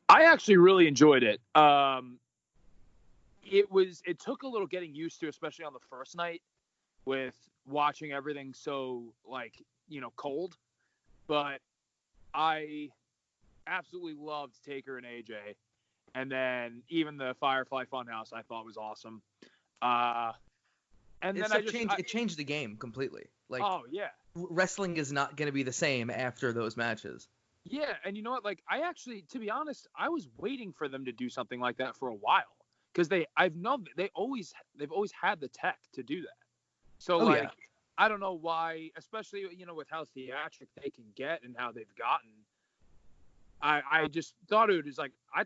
I actually really enjoyed it. It took a little getting used to, especially on the first night with watching everything so cold. But I absolutely loved Taker and AJ, and then even the Firefly Funhouse I thought was awesome. And then it changed the game completely. Like, oh yeah, wrestling is not going to be the same after those matches. Yeah, and you know what? Like, I actually, to be honest, I was waiting for them to do something like that for a while because they've always had the tech to do that. So yeah. I don't know why, especially with how theatric they can get and how they've gotten. I just thought it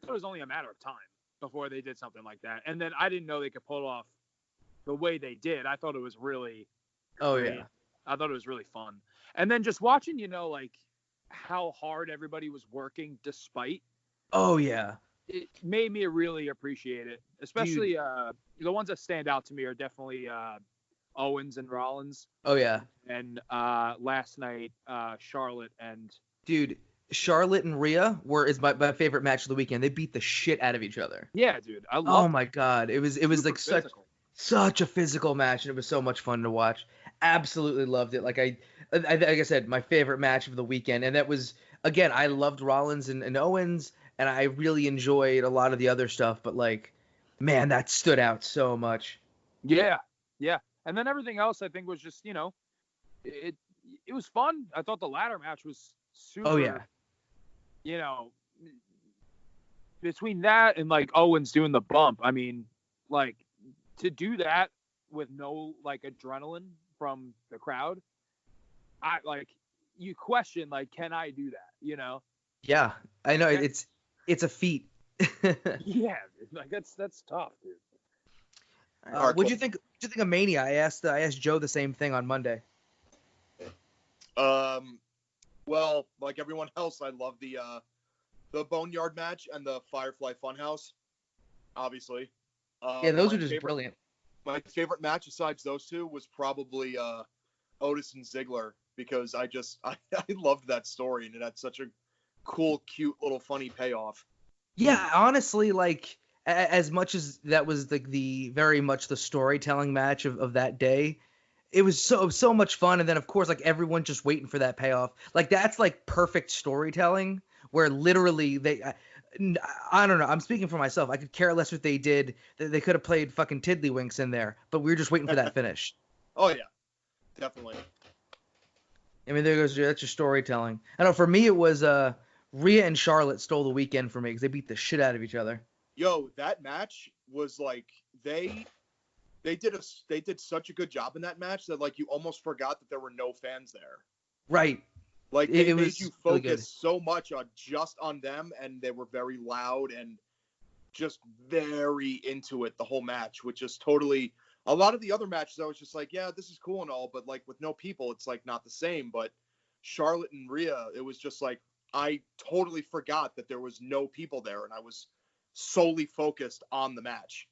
was only a matter of time before they did something like that, and then I didn't know they could pull off the way they did. I thought it was really, yeah. I thought it was really fun, and then just watching, how hard everybody was working despite. Oh yeah. It made me really appreciate it. Especially the ones that stand out to me are definitely Owens and Rollins. Oh yeah. And last night Charlotte and Charlotte and Rhea is my favorite match of the weekend. They beat the shit out of each other. Yeah, dude. I love Oh my god. It was like such a physical match, and it was so much fun to watch. Absolutely loved it. Like I said, my favorite match of the weekend, and that was, again, I loved Rollins and Owens, and I really enjoyed a lot of the other stuff, but like, man, that stood out so much. Yeah, and then everything else I think was just it was fun. I thought the ladder match was super. Oh yeah. Between that and like Owens doing the bump, I mean, like, to do that with no adrenaline from the crowd, you question, can I do that? Yeah, I know. It's a feat. Yeah, that's tough, dude. What'd you think of Mania? I asked Joe the same thing on Monday. Well, like everyone else, I love the Boneyard match and the Firefly Funhouse, obviously. Yeah, those are just brilliant. My favorite match besides those two was probably Otis and Ziggler, because I loved that story, and it had such a cool, cute, little funny payoff. Yeah, honestly, like, as much as that was the very much the storytelling match of that day, it was so much fun. And then, of course, like, everyone just waiting for that payoff. Like, that's like perfect storytelling, where literally I don't know. I'm speaking for myself. I could care less what they did. They could have played fucking Tiddlywinks in there, but we were just waiting for that finish. Oh yeah, definitely. I mean, that's your storytelling. I know for me it was Rhea and Charlotte stole the weekend for me because they beat the shit out of each other. Yo, that match was like they did such a good job in that match that, like, you almost forgot that there were no fans there. Right. Like, it made you focus so much on them, and they were very loud and just very into it the whole match, which is totally. A lot of the other matches, I was just like, yeah, this is cool and all, but like with no people, it's like not the same. But Charlotte and Rhea, it was just like I totally forgot that there was no people there, and I was solely focused on the match.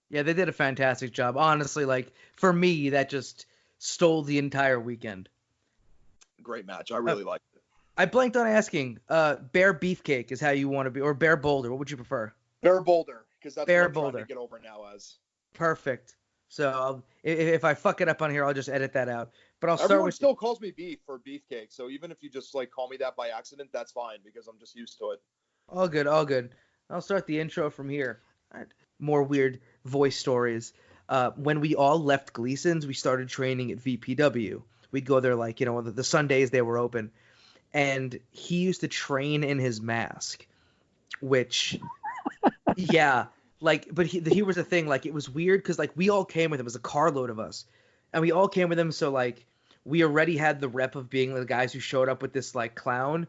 Yeah, they did a fantastic job. Honestly, like, for me, that just stole the entire weekend. Great match. I really liked it. I blanked on asking. Bear Beefcake is how you want to be, or Bear Boulder. What would you prefer? Bear Boulder, because that's Bear what I'm Boulder. trying to get over now as. Perfect. So if I fuck it up on here, I'll just edit that out. But Everyone still calls me Beef for Beefcake, so even if you just like call me that by accident, that's fine because I'm just used to it. All good, all good. I'll start the intro from here. More weird voice stories. When we all left Gleason's, we started training at VPW. We'd go there like, the Sundays they were open. And he used to train in his mask, which, yeah. Like, but here was the thing, like, it was weird because, like, we all came with him. It was a carload of us. And we all came with him, so, like, we already had the rep of being the guys who showed up with this, like, clown.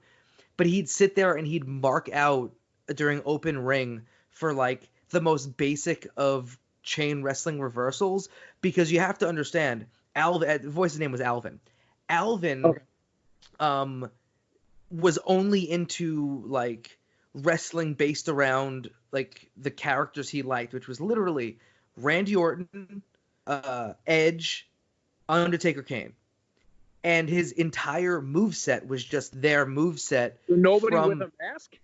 But he'd sit there and he'd mark out during open ring for, like, the most basic of chain wrestling reversals. Because you have to understand, Alvin, the voice's name was Alvin. Alvin was only into, like, wrestling based around like the characters he liked, which was literally Randy Orton, Edge, Undertaker, Kane, and his entire moveset was just their moveset. Nobody with a mask?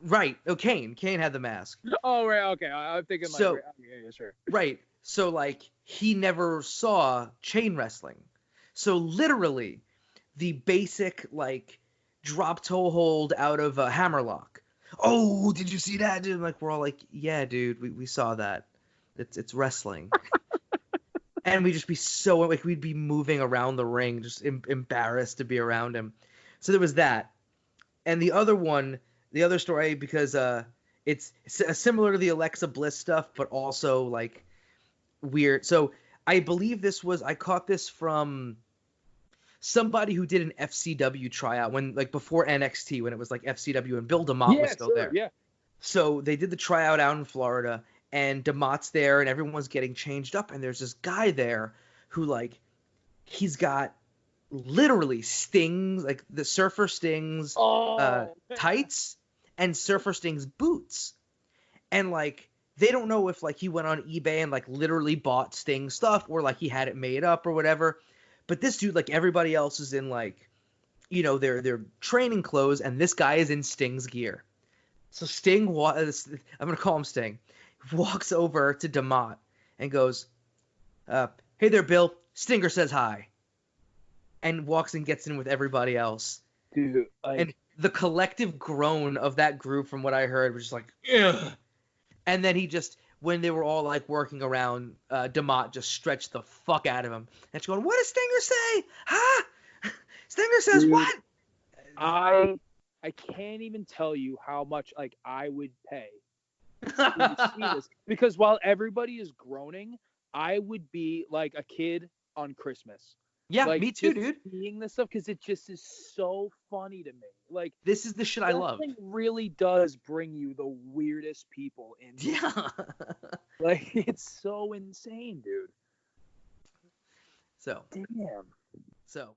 Right. Oh, Kane had the mask. Oh, right. Okay. I'm thinking So, yeah, sure. Right. So like he never saw chain wrestling. So literally the basic like drop toe hold out of a hammerlock. Oh, did you see that, dude? Like we're all like, yeah, dude, we saw that. It's wrestling. And we'd just be so like we'd be moving around the ring, just embarrassed to be around him. So there was that, and the other story, because it's similar to the Alexa Bliss stuff, but also like weird. So I believe I caught this from somebody who did an FCW tryout when like before NXT, when it was like FCW and Bill DeMott was still there. Yeah. So they did the tryout out in Florida, and DeMott's there, and everyone's getting changed up, and there's this guy there who like he's got literally Stings, like the Surfer Stings tights and Surfer Stings boots, and like they don't know if like he went on eBay and like literally bought Sting stuff or like he had it made up or whatever. But this dude, like everybody else, is in like, you know, their training clothes, and this guy is in Sting's gear. So Sting, I'm gonna call him Sting, walks over to DeMott and goes, "Hey there, Bill. Stinger says hi," and walks and gets in with everybody else. Dude, and the collective groan of that group, from what I heard, was just like, ugh. And then he just, when they were all like working around, DeMott just stretched the fuck out of him. And she's going, "What does Stinger say? Huh? Stinger says dude, what?" I can't even tell you how much like I would pay to see this, because while everybody is groaning, I would be like a kid on Christmas. Yeah, like, me too, dude. Seeing this stuff, because it just is so funny to me. Like, this is the shit I love. Wrestling really does bring you the weirdest people in. Yeah. Like, it's so insane, dude. So. Damn. So.